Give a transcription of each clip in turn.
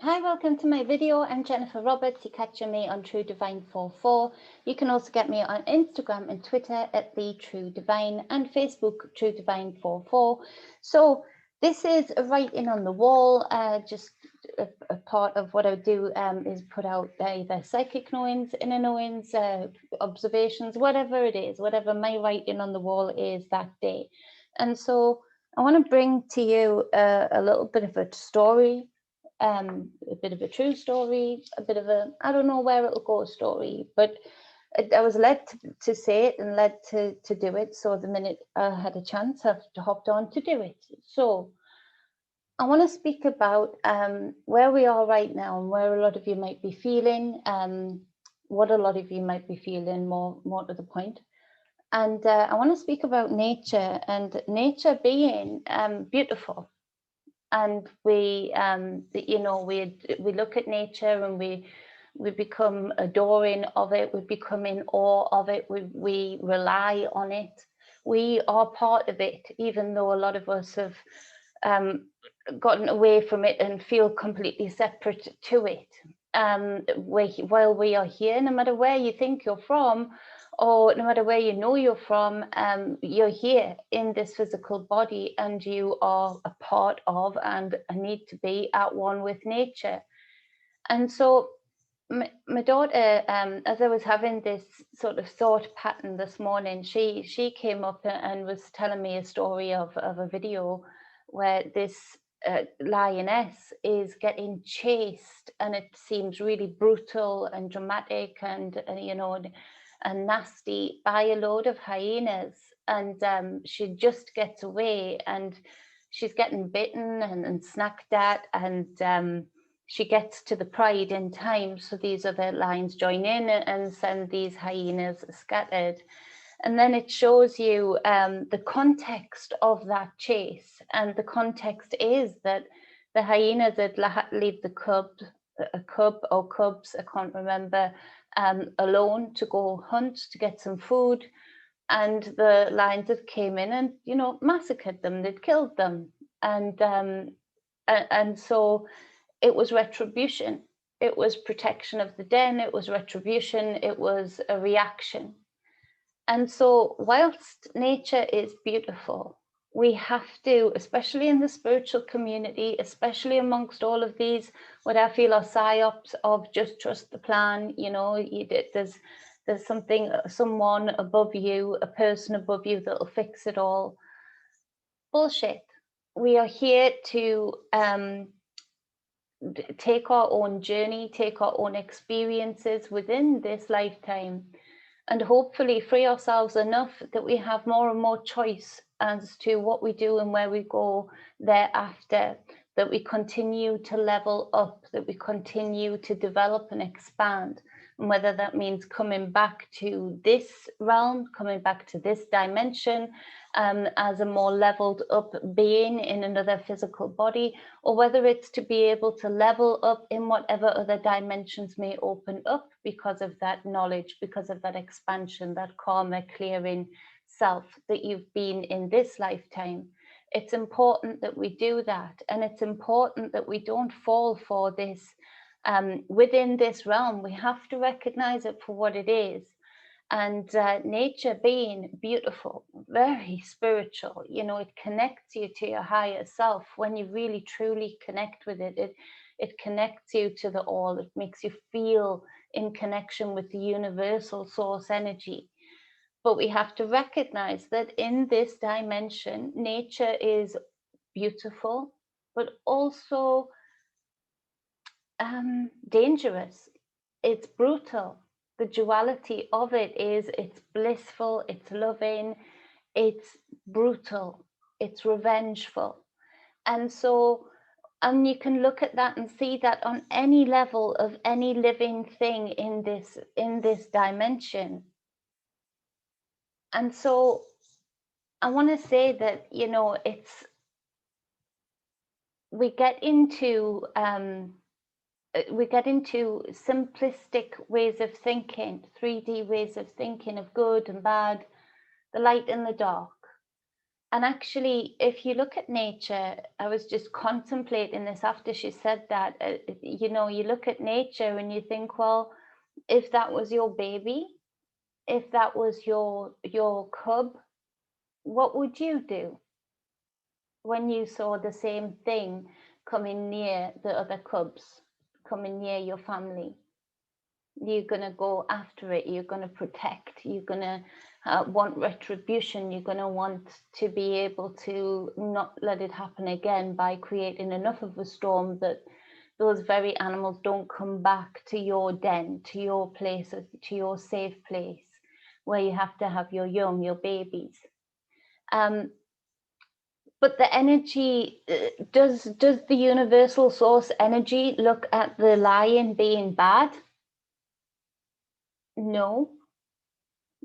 Hi, welcome to my video. I'm Jennifer Roberts. You catch me on True Divine 44. You can also get me on Instagram and Twitter at the True Divine and Facebook True Divine 44. So this is a writing on the wall. Just a part of what I do is put out either psychic knowings, inner knowings, observations, whatever it is, whatever my writing on the wall is that day. And so I want to bring to you a little bit of a story, a bit of a true story, a bit of a, I don't know where it'll go story, but I was led to say it and led to do it. So the minute I had a chance, I've hopped on to do it. So I want to speak about where we are right now and where a lot of you might be feeling, what a lot of you might be feeling, more to the point. And I want to speak about nature and nature being beautiful. And we we look at nature and we become adoring of it, we become in awe of it, we rely on it, we are part of it, even though a lot of us have gotten away from it and feel completely separate to it. While we are here, no matter where you think you're from, or no matter where you know you're from, you're here in this physical body and you are a part of and need to be at one with nature. And so my daughter, as I was having this sort of thought pattern this morning, she came up and was telling me a story of a video where this lioness is getting chased, and it seems really brutal and dramatic and and nasty by a load of hyenas, and she just gets away and she's getting bitten and snacked at, and she gets to the pride in time, so these other lions join in and send these hyenas scattered. And then it shows you the context of that chase, and the context is that the hyenas had leave the cub or cubs, I can't remember, alone to go hunt to get some food, and the lions had came in and massacred them, they'd killed them, and so it was retribution. It was protection of the den. It was retribution. It was a reaction. And so, whilst nature is beautiful, we have to, especially in the spiritual community, especially amongst all of these, what I feel are psyops of just trust the plan. There's something, someone above you, a person above you that'll fix it all. Bullshit. We are here to take our own journey, take our own experiences within this lifetime, and hopefully free ourselves enough that we have more and more choice as to what we do and where we go thereafter, that we continue to level up, that we continue to develop and expand. And whether that means coming back to this realm, coming back to this dimension, as a more leveled up being in another physical body, or whether it's to be able to level up in whatever other dimensions may open up because of that knowledge, because of that expansion, that karma clearing self that you've been in this lifetime. It's important that we do that, and it's important that we don't fall for this within this realm. We have to recognize it for what it is. And nature being beautiful, very spiritual, it connects you to your higher self. When you really truly connect with it, it connects you to the all. It makes you feel in connection with the universal source energy. But we have to recognize that in this dimension, nature is beautiful, but also dangerous. It's brutal. The duality of it is it's blissful, it's loving, it's brutal, it's revengeful. And so, and you can look at that and see that on any level of any living thing in this dimension. And so I want to say that, it's, we get into simplistic ways of thinking, 3D ways of thinking of good and bad, the light and the dark. And actually, if you look at nature, I was just contemplating this after she said that, you know, you look at nature and you think, well, if that was your baby, if that was your cub, what would you do when you saw the same thing coming near the other cubs, coming near your family? You're going to go after it. You're going to protect. You're going to want retribution. You're going to want to be able to not let it happen again by creating enough of a storm that those very animals don't come back to your den, to your place, to your safe place where you have to have your young, your babies. But the energy, does the universal source energy look at the lion being bad? No.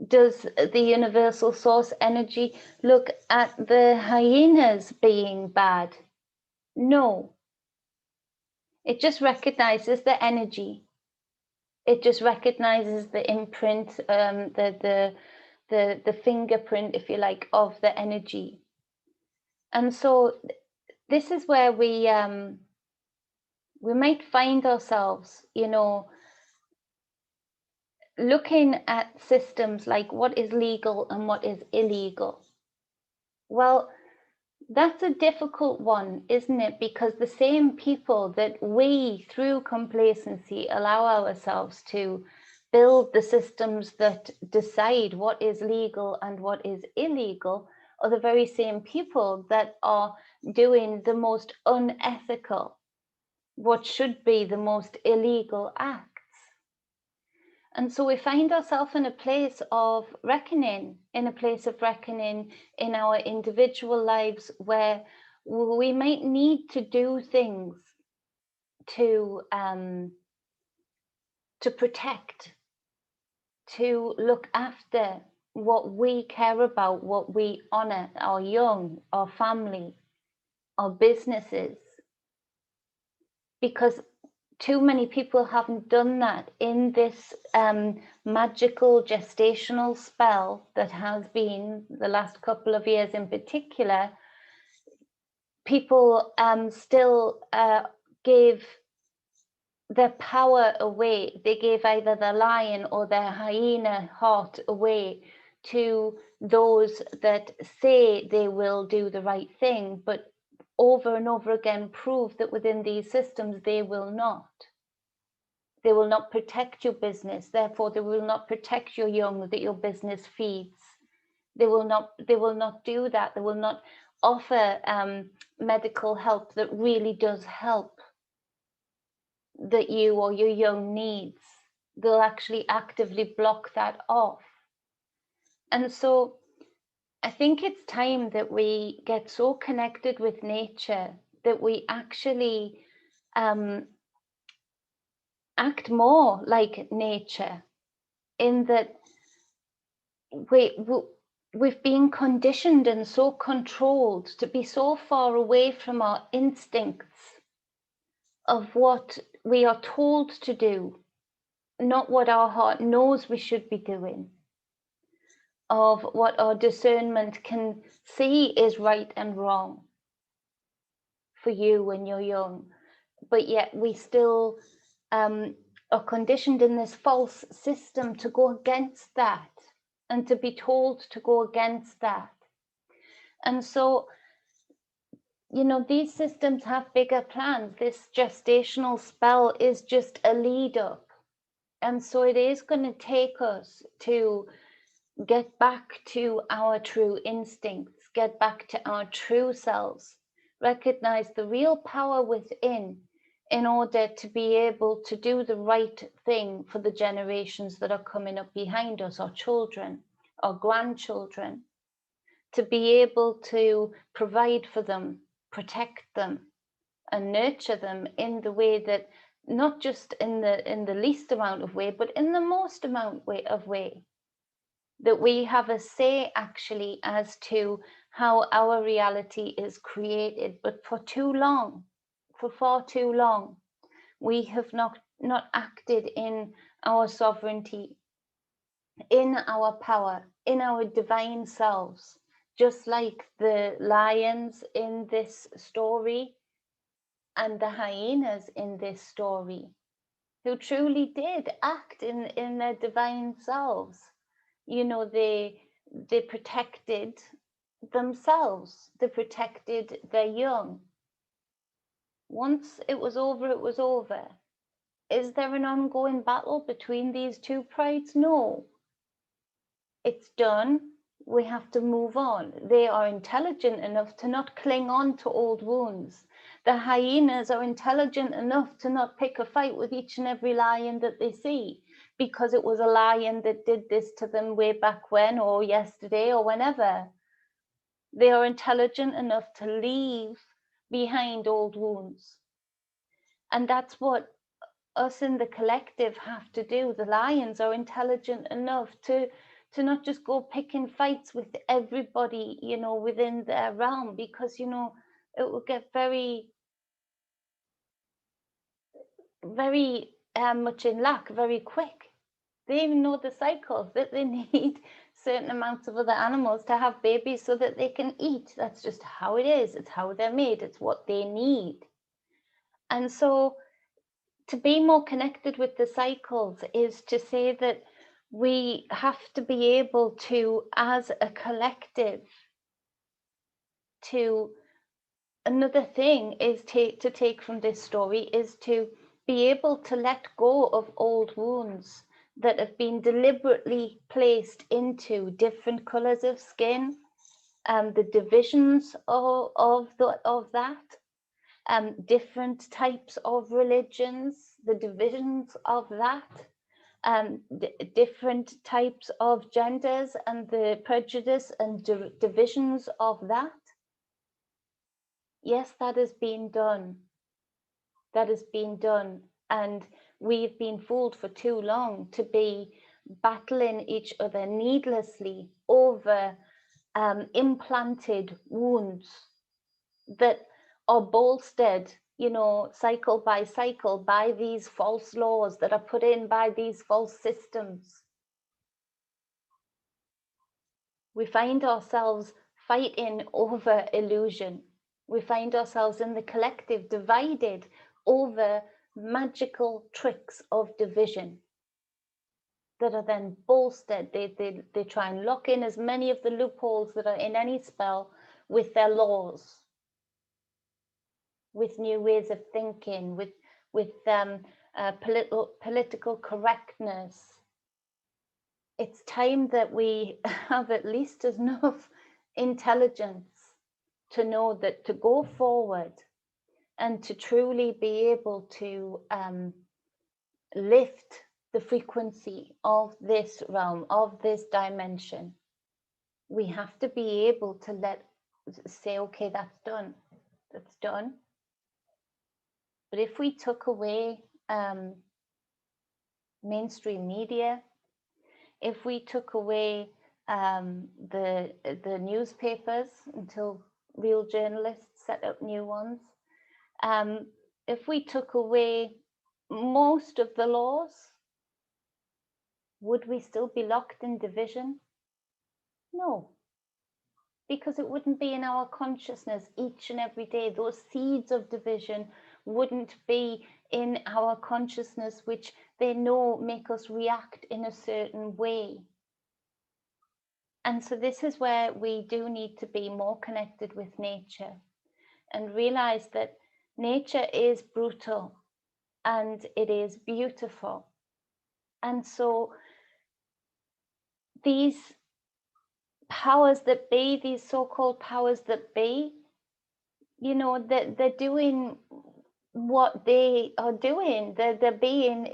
Does the universal source energy look at the hyenas being bad? No. It just recognizes the energy. It just recognizes the imprint, the fingerprint, if you like, of the energy. And so this is where we might find ourselves, you know, looking at systems like what is legal and what is illegal. Well, that's a difficult one, isn't it? Because the same people that we, through complacency, allow ourselves to build the systems that decide what is legal and what is illegal are the very same people that are doing the most unethical, what should be the most illegal acts. And so we find ourselves in a place of reckoning, in our individual lives where we might need to do things to protect, to look after what we care about, what we honor, our young, our family, our businesses. Because too many people haven't done that in this magical gestational spell that has been the last couple of years in particular. People still gave their power away. They gave either the lion or their hyena heart away to those that say they will do the right thing, but over and over again prove that within these systems they will not. They will not protect your business, therefore they will not protect your young that your business feeds. They will not do that. They will not offer medical help that really does help, that you or your young needs. They'll actually actively block that off. And so I think it's time that we get so connected with nature that we actually act more like nature, in that we've been conditioned and so controlled to be so far away from our instincts of what we are told to do, not what our heart knows we should be doing, of what our discernment can see is right and wrong for you when you're young. But yet we still are conditioned in this false system to go against that and to be told to go against that. And so, you know, these systems have bigger plans. This gestational spell is just a lead up. And so it is going to take us to get back to our true instincts, get back to our true selves, recognize the real power within in order to be able to do the right thing for the generations that are coming up behind us, our children, our grandchildren, to be able to provide for them, protect them, and nurture them in the way that, not just in the least amount of way, but in the most amount of way, that we have a say actually as to how our reality is created. But for too long, for far too long, we have not acted in our sovereignty, in our power, in our divine selves, just like the lions in this story and the hyenas in this story, who truly did act in their divine selves. You know, they protected themselves, they protected their young. Once it was over, it was over. Is there an ongoing battle between these two prides? No. It's done. We have to move on. They are intelligent enough to not cling on to old wounds. The hyenas are intelligent enough to not pick a fight with each and every lion that they see, because it was a lion that did this to them way back when, or yesterday, or whenever. They are intelligent enough to leave behind old wounds. And that's what us in the collective have to do. The lions are intelligent enough to not just go picking fights with everybody, you know, within their realm, because, you know, it will get very much in lack very quick. They even know the cycles, that they need certain amounts of other animals to have babies so that they can eat. That's just how it is. It's how they're made. It's what they need. And so to be more connected with the cycles is to say that we have to be able to, as a collective, to another thing is to take from this story is to be able to let go of old wounds that have been deliberately placed into different colors of skin, the divisions of that, different types of religions, the divisions of that, different types of genders and the prejudice and divisions of that. Yes, that has been done. That has been done. And we've been fooled for too long to be battling each other needlessly over implanted wounds that are bolstered, you know, cycle by cycle by these false laws that are put in by these false systems. We find ourselves fighting over illusion. We find ourselves in the collective divided over magical tricks of division that are then bolstered. They try and lock in as many of the loopholes that are in any spell with their laws, with new ways of thinking, with political correctness. It's time that we have at least enough intelligence to know that to go forward and to truly be able to lift the frequency of this realm, of this dimension, we have to be able to say, okay, that's done. That's done. But if we took away mainstream media, if we took away the newspapers until real journalists set up new ones, if we took away most of the laws, would we still be locked in division? No, because it wouldn't be in our consciousness each and every day. Those seeds of division wouldn't be in our consciousness, which they know make us react in a certain way. And so this is where we do need to be more connected with nature and realize that nature is brutal and it is beautiful. And so these powers that be, these so-called powers that be, you know, they're doing what they are doing. They're being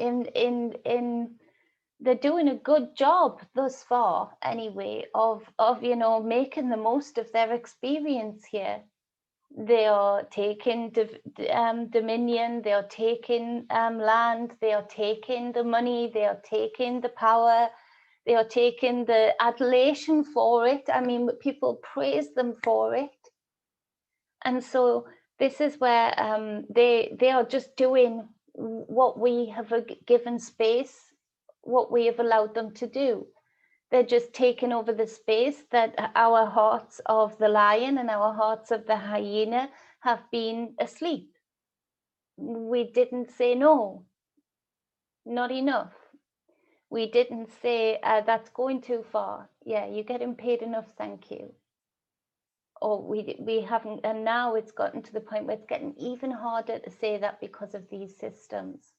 they're doing a good job thus far anyway of you know, making the most of their experience here. They are taking dominion, they are taking land, they are taking the money, they are taking the power, they are taking the adulation for it. I mean, people praise them for it. And so this is where they are just doing what we have given space, what we have allowed them to do. They're just taking over the space that our hearts of the lion and our hearts of the hyena have been asleep. We didn't say no, not enough. We didn't say that's going too far. Yeah, you're getting paid enough, thank you. Or we haven't, and now it's gotten to the point where it's getting even harder to say that because of these systems.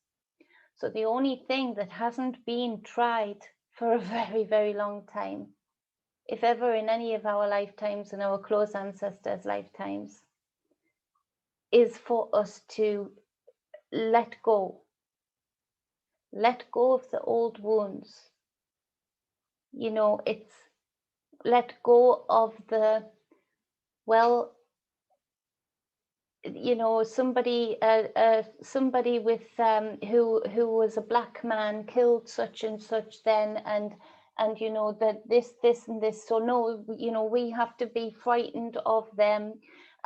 So the only thing that hasn't been tried for a very, very long time, if ever in any of our lifetimes and our close ancestors' lifetimes, is for us to let go of the old wounds. You know, it's let go of the, well, you know, somebody with who was a black man killed such and such then, and you know that this and this, so no, you know, we have to be frightened of them,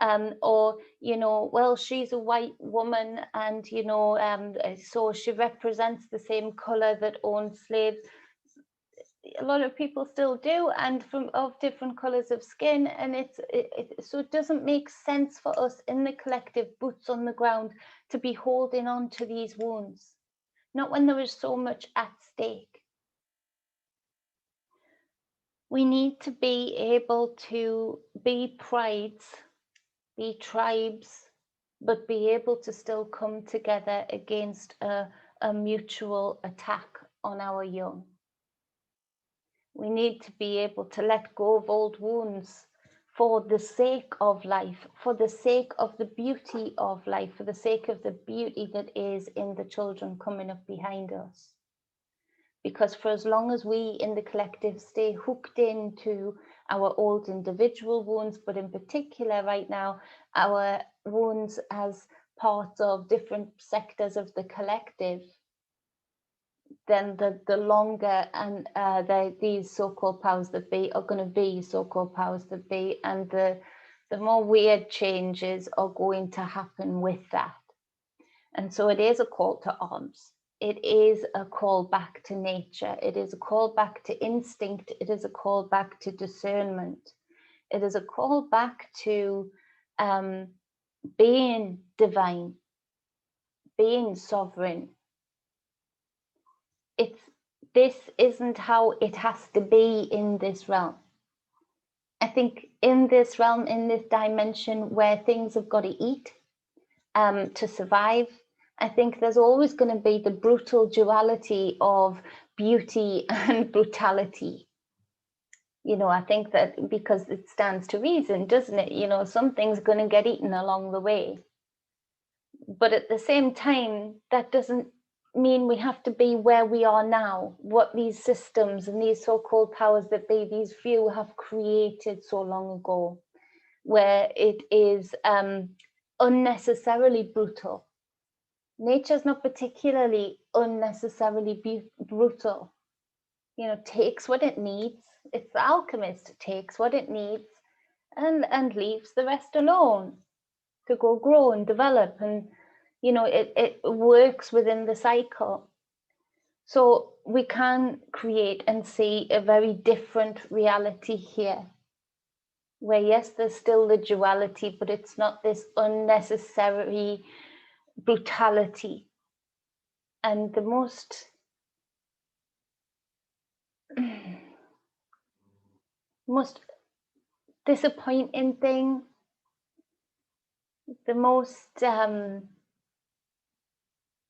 or you know, well, she's a white woman and you know, so she represents the same color that owned slaves. A lot of people still do, and of different colors of skin, and so it doesn't make sense for us in the collective, boots on the ground, to be holding on to these wounds, not when there is so much at stake. We need to be able to be prides, be tribes, but be able to still come together against a mutual attack on our young. We need to be able to let go of old wounds for the sake of life, for the sake of the beauty of life, for the sake of the beauty that is in the children coming up behind us. Because for as long as we in the collective stay hooked into our old individual wounds, but in particular right now, our wounds as parts of different sectors of the collective, then the longer and these so-called powers that be are going to be so-called powers that be, and the more weird changes are going to happen with that. And so it is a call to arms. It is a call back to nature. It is a call back to instinct. It is a call back to discernment. It is a call back to being divine, being sovereign. This isn't how it has to be in this realm. I think in this realm, in this dimension where things have got to eat to survive, I think there's always going to be the brutal duality of beauty and brutality. You know, I think that because it stands to reason, doesn't it? You know, something's going to get eaten along the way. But at the same time, that doesn't mean we have to be where we are now, what these systems and these so-called powers that be, these few, have created so long ago, where it is unnecessarily brutal. Nature's not particularly unnecessarily brutal. You know, takes what it needs. It's the alchemist, takes what it needs and leaves the rest alone to go grow and develop, and you know, it works within the cycle. So we can create and see a very different reality here, where yes, there's still the duality, but it's not this unnecessary brutality. And the most disappointing thing, the most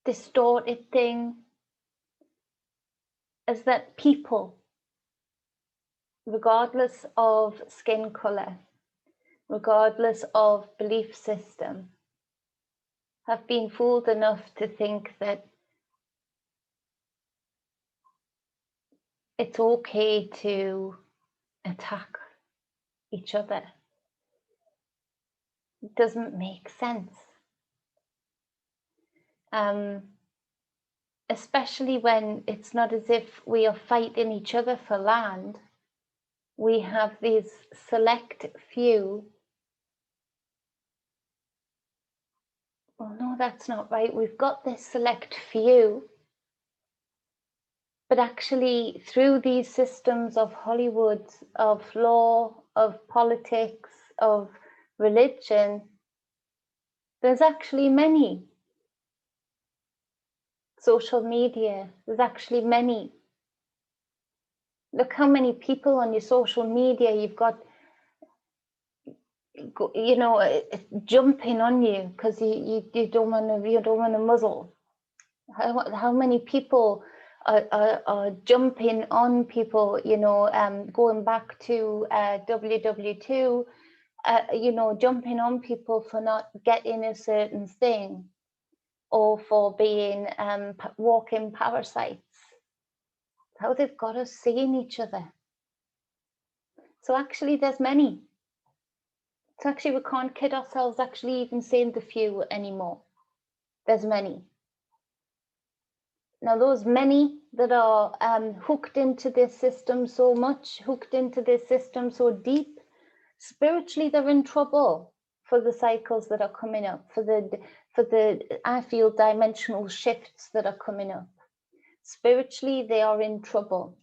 distorted thing, is that people, regardless of skin color, regardless of belief system, have been fooled enough to think that it's okay to attack each other. It doesn't make sense. Especially when it's not as if we are fighting each other for land. We have these select few. Well, no, that's not right. We've got this select few, But actually, through these systems of Hollywood, of law, of politics, of religion, there's actually many. Social media, there's actually many. Look how many people on your social media you've got, you know, jumping on you because you don't want to muzzle. How many people are jumping on people, you know, going back to WW2, you know, jumping on people for not getting a certain thing or for being walking parasites. How they've got us seeing each other. So actually there's many. So actually we can't kid ourselves actually even saying the few anymore. There's many. Now those many that are hooked into this system so much, hooked into this system so deep, spiritually they're in trouble for the cycles that are coming up, for the I feel dimensional shifts that are coming up. Spiritually they are in trouble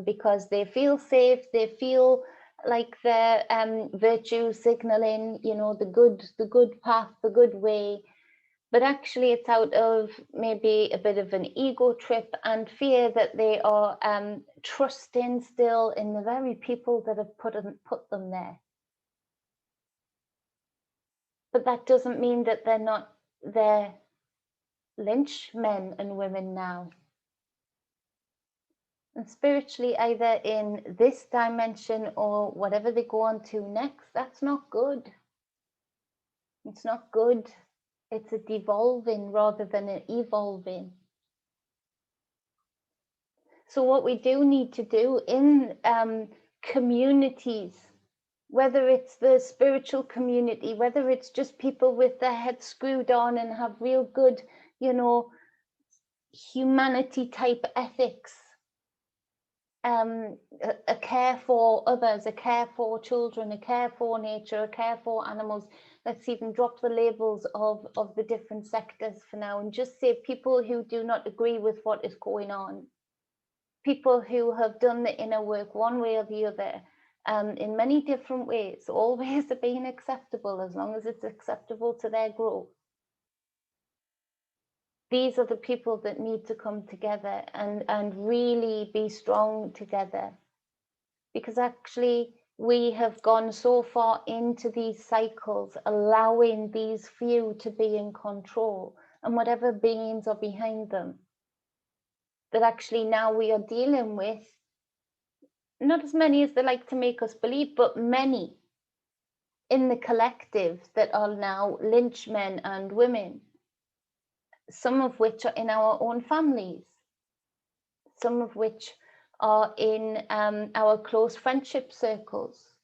because they feel safe, they feel like they're virtue signaling, you know, the good path, the good way. But actually it's out of maybe a bit of an ego trip and fear that they are trusting still in the very people that have put them there. But that doesn't mean that they're lynch men and women now. And spiritually, either in this dimension or whatever they go on to next, that's not good. It's not good. It's a devolving rather than an evolving. So what we do need to do in communities, whether it's the spiritual community, whether it's just people with their heads screwed on and have real good, you know, humanity type ethics, a care for others, a care for children, a care for nature, a care for animals. Let's even drop the labels of the different sectors for now and just say people who do not agree with what is going on. People who have done the inner work one way or the other, in many different ways, all ways are being acceptable as long as it's acceptable to their growth. These are the people that need to come together and really be strong together. Because actually we have gone so far into these cycles, allowing these few to be in control and whatever beings are behind them, that actually now we are dealing with not as many as they like to make us believe, but many in the collective that are now lynch men and women, some of which are in our own families, some of which are in our close friendship circles.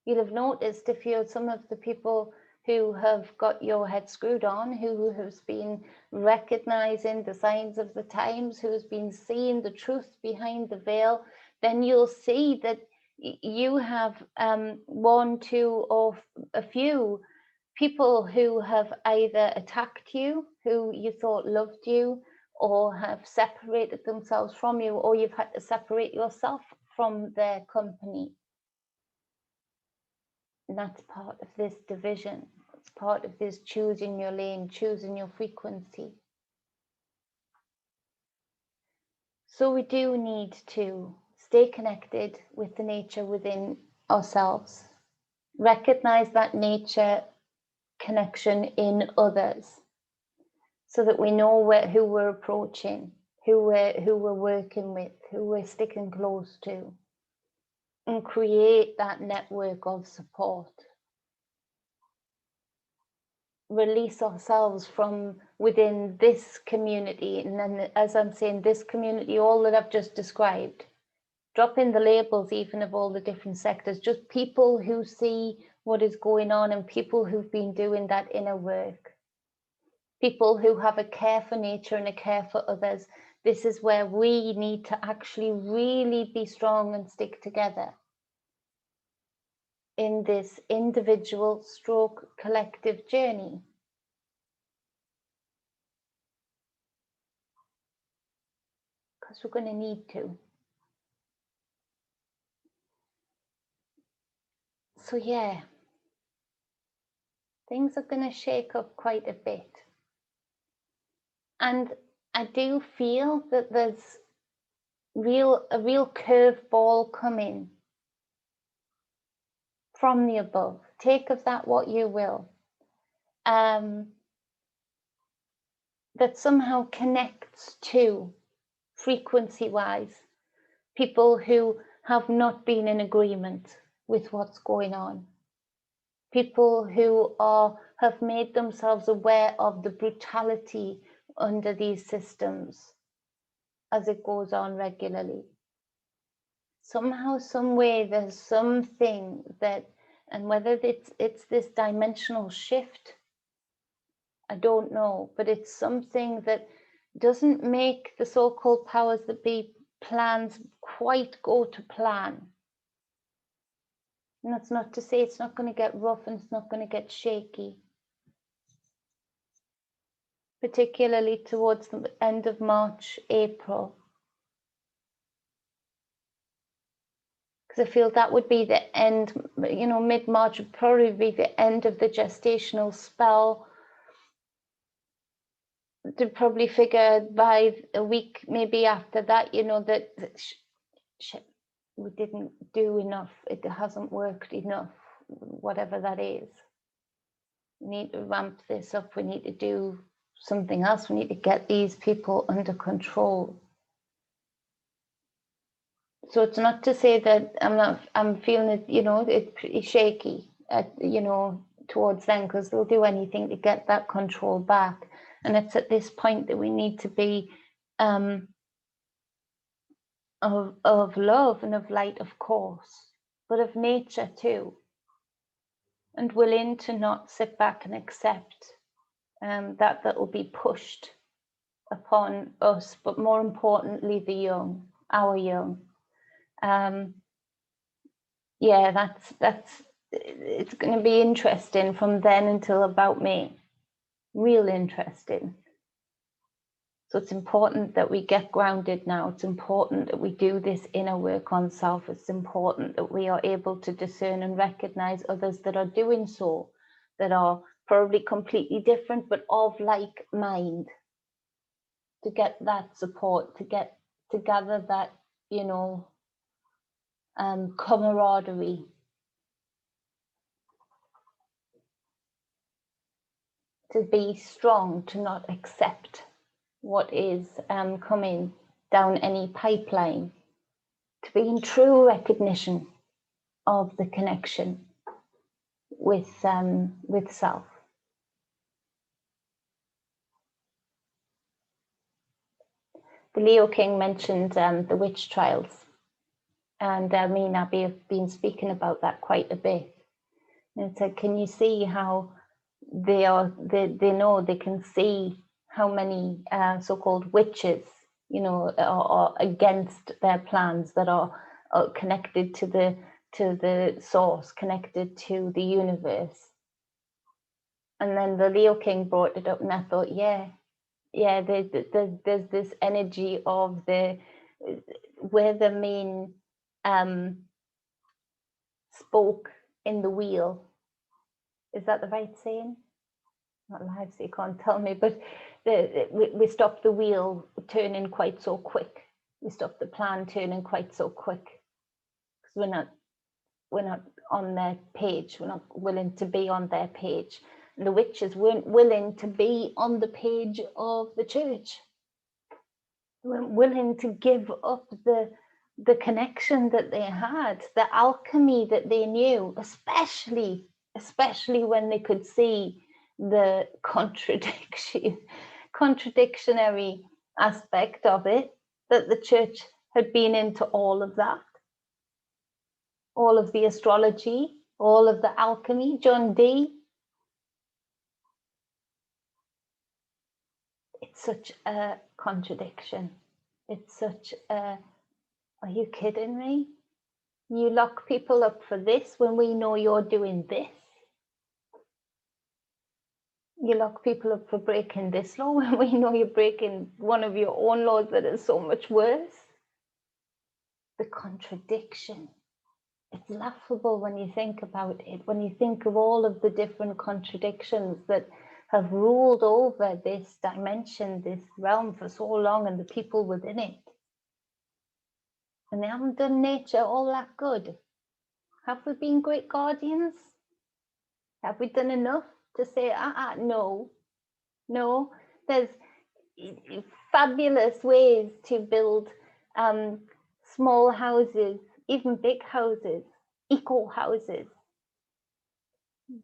You'll have noticed if you're some of the people who have got your head screwed on, who has been recognizing the signs of the times, who's been seeing the truth behind the veil, then you'll see that you have one, two, or a few people who have either attacked you, who you thought loved you, or have separated themselves from you, or you've had to separate yourself from their company. And that's part of this division. It's part of this choosing your lane, choosing your frequency. So we do need to stay connected with the nature within ourselves, recognize that nature connection in others, so that we know who we're approaching, who we're working with, who we're sticking close to, and create that network of support. Release ourselves from within this community, and then, as I'm saying, this community, all that I've just described, drop in the labels even of all the different sectors, just people who see what is going on and people who've been doing that inner work, people who have a care for nature and a care for others. This is where we need to actually really be strong and stick together in this individual stroke collective journey. because we're going to need to. So yeah, things are going to shake up quite a bit. And I do feel that there's a real curveball coming from the above. Take of that what you will. That somehow connects to, frequency-wise, people who have not been in agreement with what's going on. People who have made themselves aware of the brutality under these systems as it goes on regularly. Somehow, some way, there's something that, and whether it's this dimensional shift, I don't know, but it's something that doesn't make the so-called powers that be plans quite go to plan. And that's not to say it's not going to get rough and it's not going to get shaky, particularly towards the end of March, April. Because I feel that would be the end, you know, mid-March would probably be the end of the gestational spell. To probably figure by a week, maybe after that, you know, that shit, we didn't do enough. It hasn't worked enough, whatever that is. We need to ramp this up. We need to do something else. We need to get these people under control. So it's not to say that I'm feeling it, you know, it's pretty shaky, you know, towards them, because they'll do anything to get that control back. And it's at this point that we need to be of love and of light, of course, but of nature too, and willing to not sit back and accept that will be pushed upon us, but more importantly, the young, our young. Yeah, that's it's going to be interesting from then until about May. Real interesting. So it's important that we get grounded now. It's important that we do this inner work on self. It's important that we are able to discern and recognize others that are doing so, that are probably completely different, but of like mind, to get that support, to gather that, you know, camaraderie. To be strong, to not accept what is coming down any pipeline, to be in true recognition of the connection with self. The Leo King mentioned the witch trials, and me and Abby have been speaking about that quite a bit. And it said, can you see how they know, they can see how many so-called witches, you know, are against their plans, that are connected to the source, connected to the universe. And then the Leo King brought it up, and I thought, yeah, there's this energy of where the main spoke in the wheel. Is that the right saying? Not live, so you can't tell me, but we stopped the wheel turning quite so quick. We stopped the plan turning quite so quick, because we're not on their page. We're not willing to be on their page. And the witches weren't willing to be on the page of the church. They weren't willing to give up the connection that they had, the alchemy that they knew, especially when they could see the contradictionary aspect of it, that the church had been into all of that, all of the astrology, all of the alchemy. John Dee. It's such a contradiction. It's such a, are you kidding me? You lock people up for this when we know you're doing this. You lock people up for breaking this law when we know you're breaking one of your own laws that is so much worse. The contradiction. It's laughable when you think about it, when you think of all of the different contradictions that have ruled over this dimension, this realm for so long, and the people within it. And they haven't done nature all that good. Have we been great guardians? Have we done enough to say, no, no? There's fabulous ways to build small houses, even big houses, eco houses,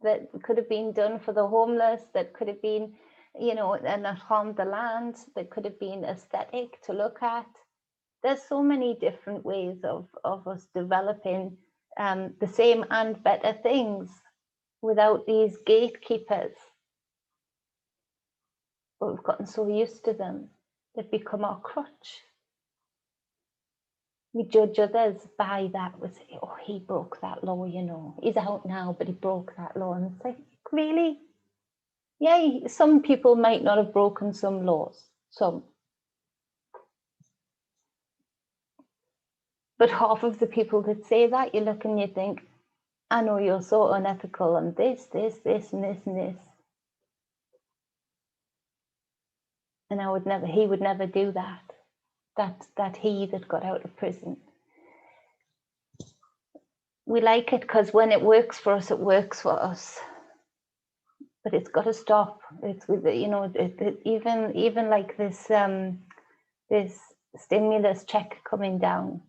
that could have been done for the homeless, that could have been, and not harmed the land, that could have been aesthetic to look at. There's so many different ways of us developing the same and better things without these gatekeepers. But we've gotten so used to them, they've become our crutch. We judge others by that. We say, oh, he broke that law, He's out now, but he broke that law. And it's like, really? Yeah, some people might not have broken some laws, some. But half of the people that say that, you look and you think, I know you're so unethical on this, and this, and this, and this. And he would never do that. That he that got out of prison. We like it because when it works for us, it works for us. But it's got to stop. It's with even like this this stimulus check coming down.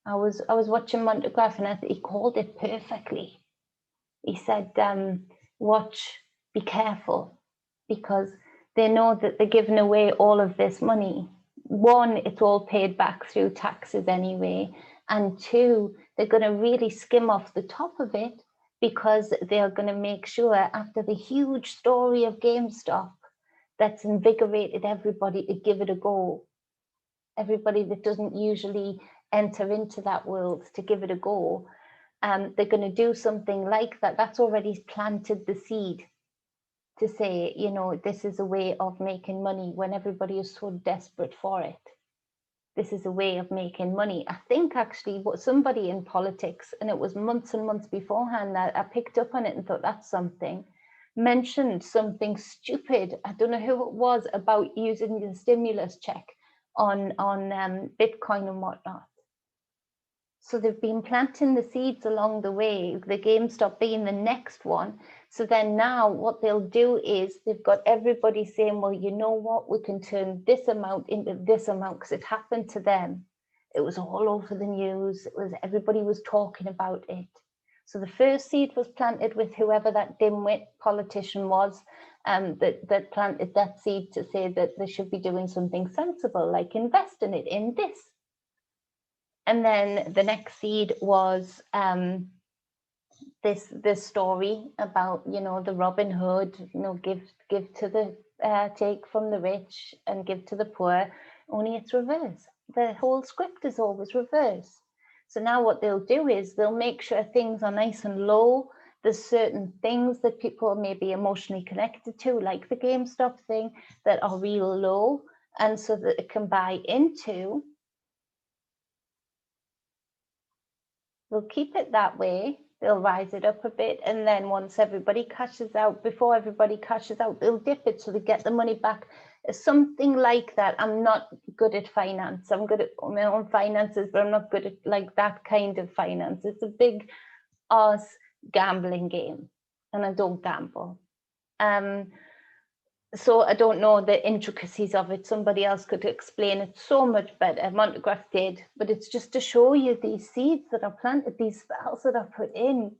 I was watching Montegraph and he called it perfectly. He said, "Watch, be careful, because they know that they're giving away all of this money. One, it's all paid back through taxes anyway, and two, they're going to really skim off the top of it because they're going to make sure, after the huge story of GameStop that's invigorated everybody to give it a go, everybody that doesn't usually enter into that world to give it a go, they're going to do something like that. That's already planted the seed to say, this is a way of making money when everybody is so desperate for it. This is a way of making money. I think actually what somebody in politics, and it was months and months beforehand that I picked up on it and thought that's something, mentioned something stupid. I don't know who it was, about using the stimulus check on Bitcoin and whatnot. So they've been planting the seeds along the way, the GameStop being the next one. So then now what they'll do is they've got everybody saying, well, you know what, we can turn this amount into this amount because it happened to them. It was all over the news. Everybody was talking about it. So the first seed was planted with whoever that dimwit politician was, that planted that seed to say that they should be doing something sensible, like investing it in this. And then the next seed was this story about, the Robin Hood, give to the take from the rich and give to the poor. Only it's reverse. The whole script is always reverse. So now what they'll do is they'll make sure things are nice and low. There's certain things that people may be emotionally connected to, like the GameStop thing, that are real low, and so that it can buy into. They'll keep it that way. They'll rise it up a bit, and then once everybody cashes out, before everybody cashes out, they'll dip it so they get the money back. Something like that. I'm not good at finance. I'm good at my own finances, but I'm not good at like that kind of finance. It's a big ass gambling game, and I don't gamble. So I don't know the intricacies of it. Somebody else could explain it so much better. Montegraph did, but it's just to show you these seeds that are planted, these spells that are put in.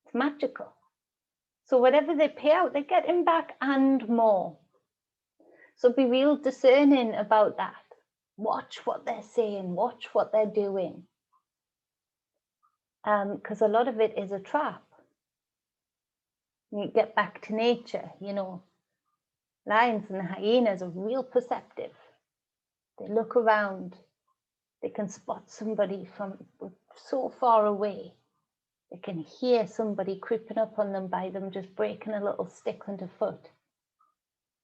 It's magical. So whatever they pay out, they're getting back and more. So be real discerning about that. Watch what they're saying, watch what they're doing. Because a lot of it is a trap. You get back to nature, Lions and hyenas are real perceptive. They look around. They can spot somebody from so far away. They can hear somebody creeping up on them by them just breaking a little stick underfoot.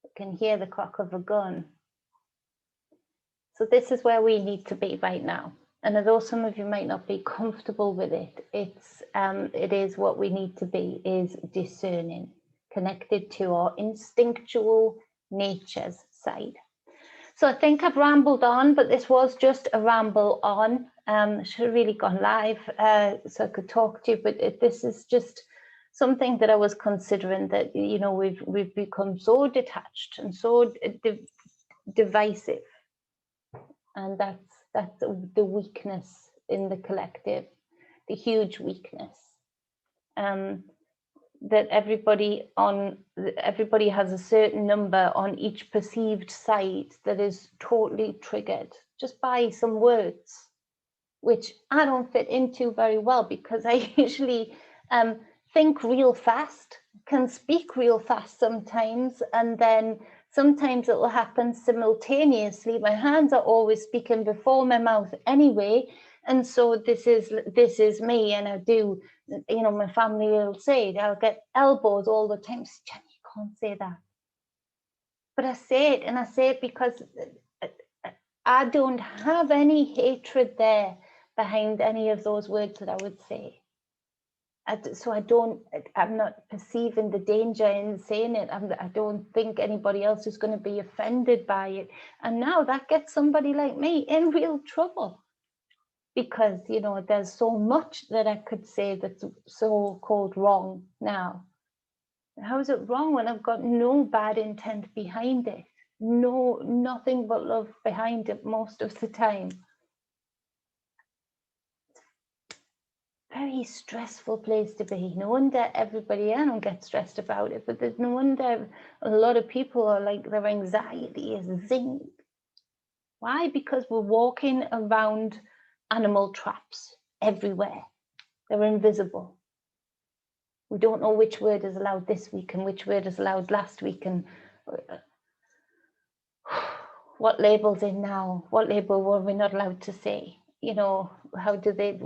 They can hear the crack of a gun. So this is where we need to be right now. And although some of you might not be comfortable with it, it is what we need to be, is discerning, connected to our instinctual nature's side. So I think I've rambled on, but this was just a ramble on. I should have really gone live so I could talk to you, but this is just something that I was considering, that, you know, we've become so detached and so divisive, and that's the weakness in the collective, the huge weakness. That everybody has a certain number on each perceived side that is totally triggered just by some words, which I don't fit into very well, because I usually think real fast, can speak real fast sometimes, and then sometimes it will happen simultaneously. My hands are always speaking before my mouth anyway. And so this is me, and I do, you know, my family will say, I'll get elbows all the time. Jenny, you can't say that. But I say it, and I say it because I don't have any hatred there behind any of those words that I would say. So I'm not perceiving the danger in saying it. I don't think anybody else is going to be offended by it. And now that gets somebody like me in real trouble. Because, you know, there's so much that I could say that's so-called wrong now. How is it wrong when I've got no bad intent behind it? No, nothing but love behind it most of the time. Very stressful place to be. No wonder everybody, I don't get stressed about it, but there's no wonder a lot of people are like, their anxiety is zinged. Why? Because we're walking around animal traps everywhere. They're invisible. We don't know which word is allowed this week and which word is allowed last week, and what label's in now, what label were we not allowed to say? You know, how do they,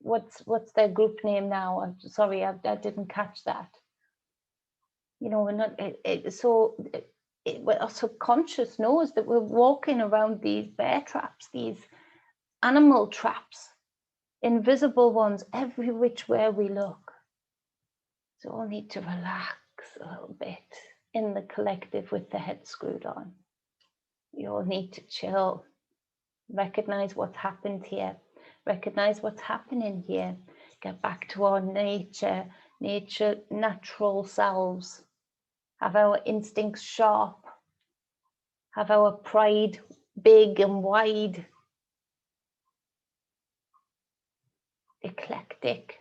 what's their group name now? I'm sorry, I didn't catch that. You know, we're not, our subconscious knows that we're walking around these bear traps, these animal traps, invisible ones, every which way we look. So we'll need to relax a little bit in the collective with the head screwed on. You all need to chill, recognize what's happened here, recognize what's happening here, get back to our natural selves, have our instincts sharp, have our pride big and wide, eclectic,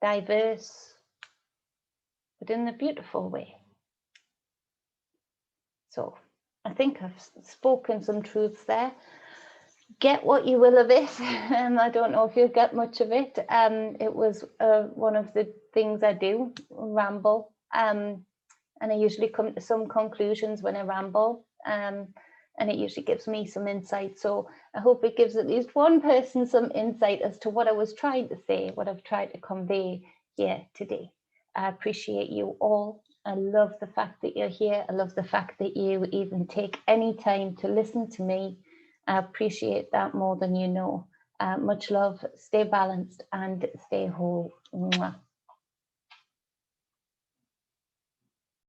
diverse, but in a beautiful way. So I think I've spoken some truths there. Get what you will of it. I don't know if you'll get much of it. It was one of the things I do, ramble. And I usually come to some conclusions when I ramble. And it usually gives me some insight. So I hope it gives at least one person some insight as to what I was trying to say, what I've tried to convey here today. I appreciate you all. I love the fact that you're here. I love the fact that you even take any time to listen to me. I appreciate that more than you know. Much love, stay balanced and stay whole. Mwah.